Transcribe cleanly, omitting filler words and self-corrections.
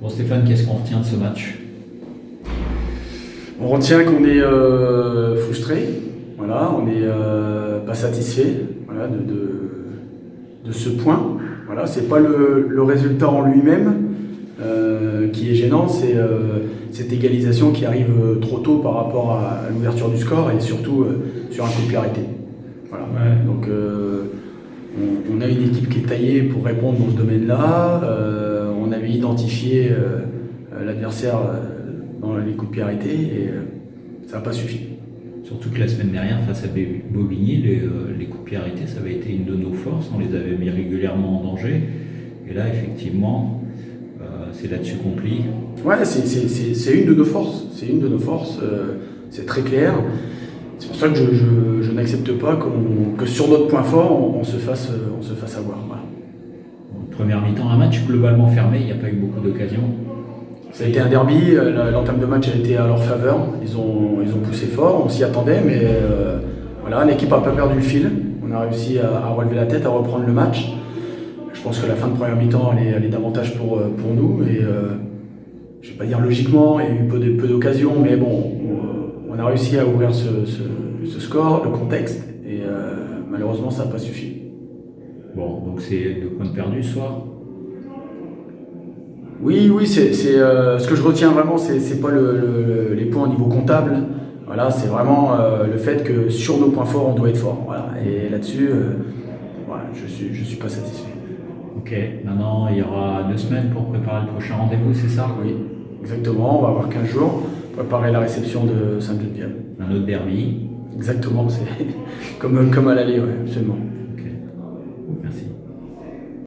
Bon Stéphane, qu'est-ce qu'on retient de ce match? On retient qu'on est frustré, voilà, on n'est pas satisfait, voilà, de ce point. Voilà, c'est pas le résultat en lui-même qui est gênant, c'est cette égalisation qui arrive trop tôt par rapport à l'ouverture du score et surtout sur un coup de pied arrêté. Voilà. Ouais. Donc on a une équipe qui est taillée pour répondre dans ce domaine-là. On avait identifié l'adversaire dans les coups de pied arrêtés et ça n'a pas suffi. Surtout que la semaine dernière, face à Bobigny, les coups de pied arrêtés, ça avait été une de nos forces, on les avait mis régulièrement en danger. Et là, effectivement, c'est là-dessus qu'on plie. Ouais, c'est une de nos forces, c'est très clair. C'est pour ça que je n'accepte pas que sur notre point fort, on se fasse avoir. Voilà. Première mi-temps, un match globalement fermé, il n'y a pas eu beaucoup d'occasions. Ça a été un derby, l'entame de match a été à leur faveur, ils ont poussé fort, on s'y attendait, mais voilà, l'équipe n'a pas perdu le fil, on a réussi à relever la tête, à reprendre le match. Je pense que la fin de première mi-temps, elle est davantage pour nous, et je ne vais pas dire logiquement, il y a eu peu d'occasions, mais bon, on a réussi à ouvrir ce score, le contexte, et malheureusement ça n'a pas suffi. Bon, donc c'est 2 points perdus ce soir. Oui, ce que je retiens vraiment, c'est pas les points au niveau comptable. Voilà, c'est vraiment le fait que sur nos points forts, on doit être fort. Voilà. Et là-dessus, voilà, je suis pas satisfait. Ok, maintenant il y aura 2 semaines pour préparer le prochain rendez-vous, c'est ça? Oui, exactement. On va avoir 15 jours pour préparer la réception de Sainte-Geneviève. Un autre derby. Exactement, c'est comme à l'aller, ouais, absolument.